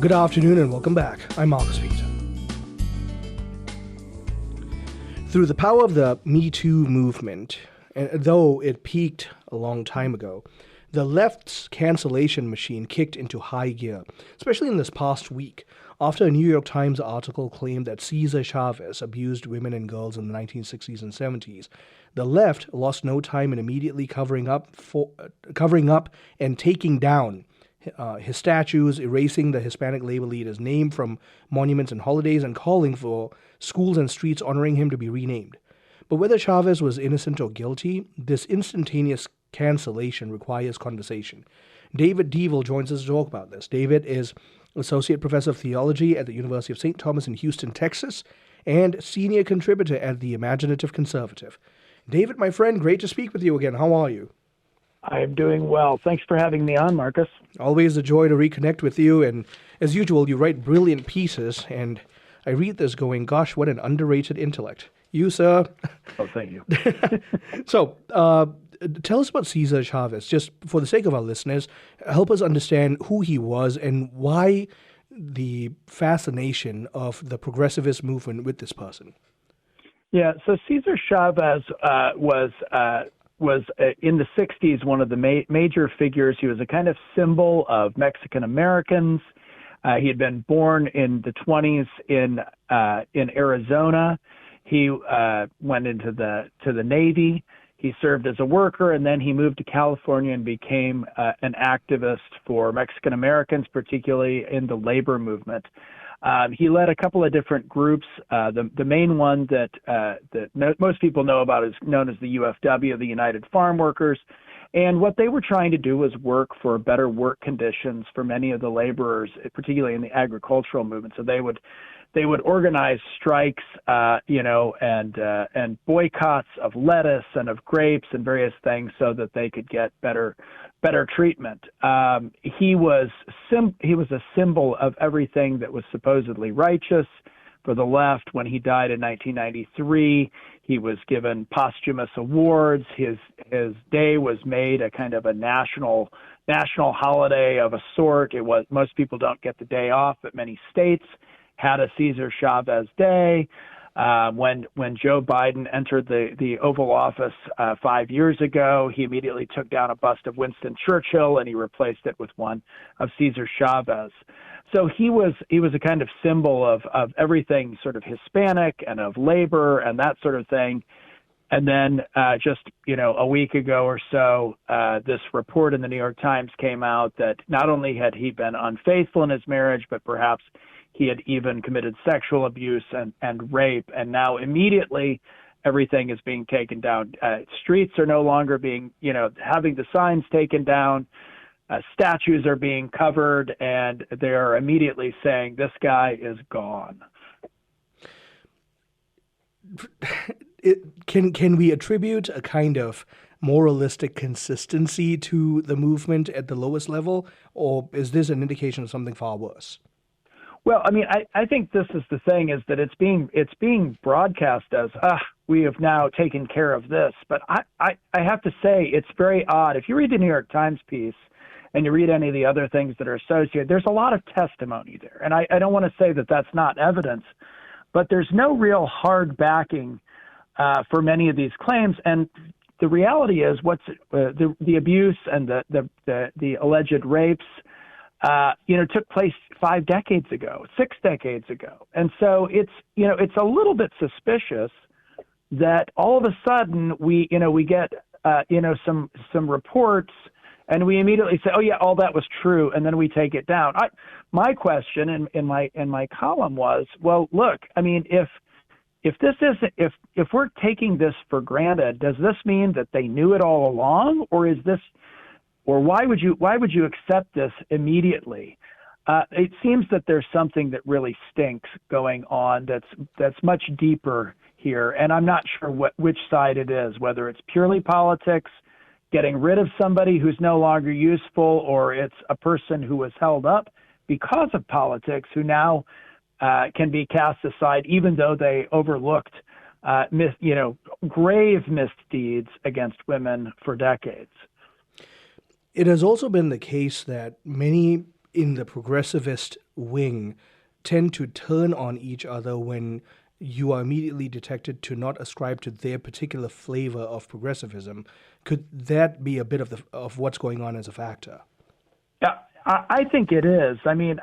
Good afternoon and welcome back. I'm Marcus Peter. Through the power of the Me Too movement, and though it peaked a long time ago, the left's cancellation machine kicked into high gear, especially in this past week, after a New York Times article claimed that Cesar Chavez abused women and girls in the 1960s and 70s. The left lost no time in immediately covering up and taking down his statues, erasing the Hispanic labor leader's name from monuments and holidays, and calling for schools and streets honoring him to be renamed. But whether Chavez was innocent or guilty, this instantaneous cancellation requires conversation. David Deavel joins us to talk about this. David is Associate Professor of Theology at the University of St. Thomas in Houston, Texas, and Senior Contributor at the Imaginative Conservative. David, my friend, great to speak with you again. How are you? I'm doing well. Thanks for having me on, Marcus. Always a joy to reconnect with you. And as usual, you write brilliant pieces. And I read this going, gosh, what an underrated intellect. You, sir. Oh, thank you. So, tell us about Cesar Chavez. Just for the sake of our listeners, help us understand who he was and why the fascination of the progressivist movement with this person. Yeah, so Cesar Chavez was in the 60s one of the major figures. He was a kind of symbol of Mexican Americans. He had been born in the 20s in Arizona. He went into the Navy. He served as a worker, and then he moved to California and became an activist for Mexican Americans, particularly in the labor movement. He led a couple of different groups. The main one that most people know about is known as the UFW, the United Farm Workers. And what they were trying to do was work for better work conditions for many of the laborers, particularly in the agricultural movement. So they would organize strikes, and boycotts of lettuce and of grapes and various things so that they could get better treatment. He was a symbol of everything that was supposedly righteous for the left. When he died in 1993, he was given posthumous awards. His day was made a kind of a national holiday of a sort. It was, most people don't get the day off, but many states had a Cesar Chavez Day. When Joe Biden entered the Oval Office 5 years ago, he immediately took down a bust of Winston Churchill and he replaced it with one of Cesar Chavez. So he was a kind of symbol of everything sort of Hispanic and of labor and that sort of thing. And then just a week ago or so, this report in the New York Times came out that not only had he been unfaithful in his marriage, but perhaps he had even committed sexual abuse and rape. And now immediately everything is being taken down. Streets are no longer being, having the signs taken down. Statues are being covered, and they're immediately saying this guy is gone. Can we attribute a kind of moralistic consistency to the movement at the lowest level, or is this an indication of something far worse? Well, I mean, I think this is the thing, is that it's being broadcast as, we have now taken care of this. But I have to say, it's very odd. If you read the New York Times piece and you read any of the other things that are associated, there's a lot of testimony there. And I don't want to say that that's not evidence, but there's no real hard backing for many of these claims. And the reality is the abuse and the alleged rapes, took place 5 decades ago, 6 decades ago. And so it's a little bit suspicious that all of a sudden we get, some reports and we immediately say, oh yeah, all that was true. And then we take it down. My question in my column was, well, look, I mean, if we're taking this for granted, does this mean that they knew it all along, or why would you accept this immediately? It seems that there's something that really stinks going on that's much deeper here, and I'm not sure which side it is, whether it's purely politics, getting rid of somebody who's no longer useful, or it's a person who was held up because of politics who now can be cast aside, even though they overlooked grave misdeeds against women for decades. It has also been the case that many in the progressivist wing tend to turn on each other when you are immediately detected to not ascribe to their particular flavor of progressivism. Could that be a bit of what's going on as a factor? Yeah, I think it is. I mean,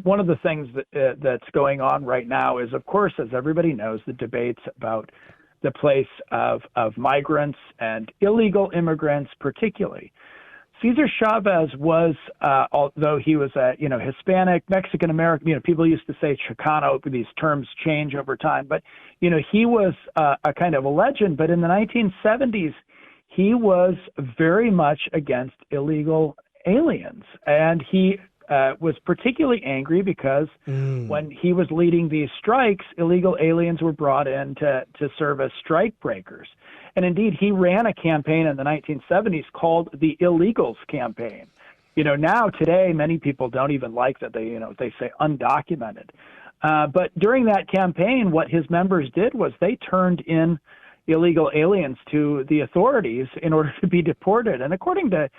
one of the things that's going on right now is, of course, as everybody knows, the debates about the place of migrants and illegal immigrants, particularly. Cesar Chavez was, although he was a Hispanic, Mexican American, people used to say Chicano. These terms change over time, but he was a kind of a legend. But in the 1970s, he was very much against illegal aliens, and he was particularly angry because when he was leading these strikes, illegal aliens were brought in to serve as strike breakers. And indeed, he ran a campaign in the 1970s called the Illegals Campaign. Now today, many people don't even like that they say undocumented. But during that campaign, what his members did was they turned in illegal aliens to the authorities in order to be deported. And according to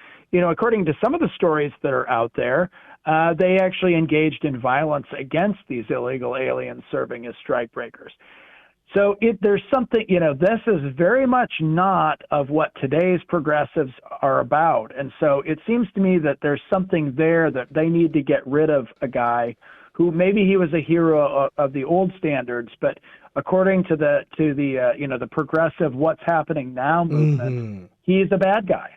some of the stories that are out there, they actually engaged in violence against these illegal aliens serving as strikebreakers. So there's something, this is very much not of what today's progressives are about. And so it seems to me that there's something there that they need to get rid of a guy who maybe he was a hero of the old standards, but according to the progressive what's happening now movement, he's a bad guy.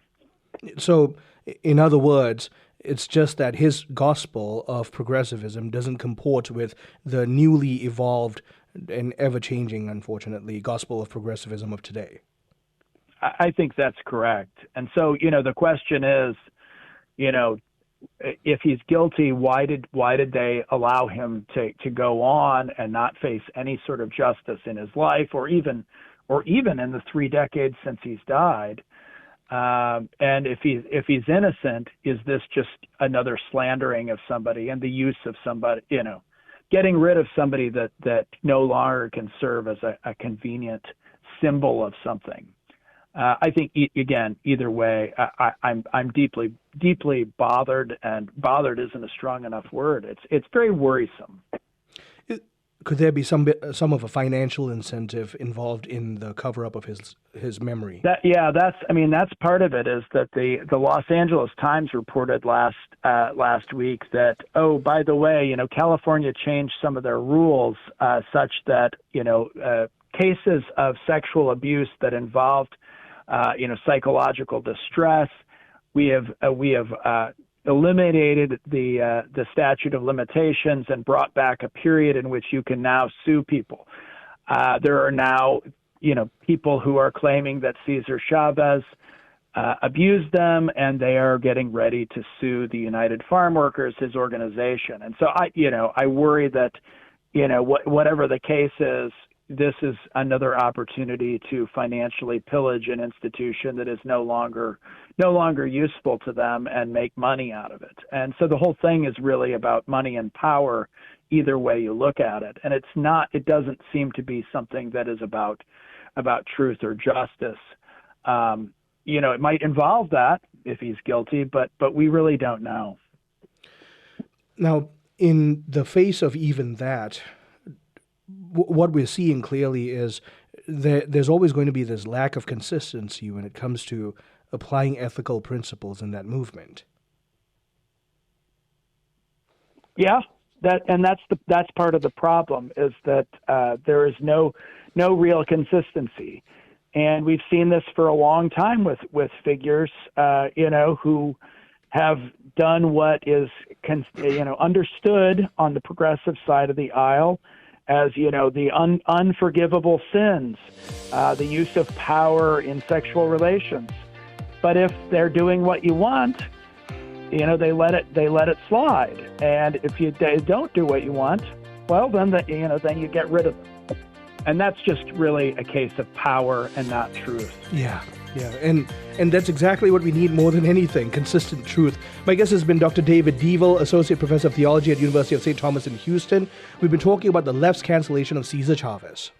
So in other words, it's just that his gospel of progressivism doesn't comport with the newly evolved and ever-changing, unfortunately, gospel of progressivism of today. I think that's correct. And so, the question is, if he's guilty, why did they allow him to go on and not face any sort of justice in his life, or even in the 3 decades since he's died? And if he's innocent, is this just another slandering of somebody and the use of somebody, getting rid of somebody that no longer can serve as a convenient symbol of something? I think again, either way, I'm deeply bothered, and bothered isn't a strong enough word. It's very worrisome. Could there be some of a financial incentive involved in the cover-up of his memory? That's part of it. Is that the Los Angeles Times reported last week that, oh, by the way, California changed some of their rules such that cases of sexual abuse that involved psychological distress, we have eliminated the statute of limitations and brought back a period in which you can now sue people. There are now, people who are claiming that Cesar Chavez abused them, and they are getting ready to sue the United Farm Workers, his organization. And so I worry that, whatever the case is, this is another opportunity to financially pillage an institution that is no longer useful to them and make money out of it. And so the whole thing is really about money and power, either way you look at it. And it doesn't seem to be something that is about truth or justice. It might involve that if he's guilty, but we really don't know. Now, in the face of even that, what we're seeing clearly is there's always going to be this lack of consistency when it comes to applying ethical principles in that movement. Yeah, that's part of the problem, is that there is no real consistency, and we've seen this for a long time with figures who have done what is understood on the progressive side of the aisle as, the unforgivable sins, the use of power in sexual relations. But if they're doing what you want, they let it slide. And if they don't do what you want, well, then you get rid of them. And that's just really a case of power and not truth. Yeah. And that's exactly what we need more than anything, consistent truth. My guest has been Dr. David Deavel, Associate Professor of Theology at University of St. Thomas in Houston. We've been talking about the left's cancellation of Cesar Chavez.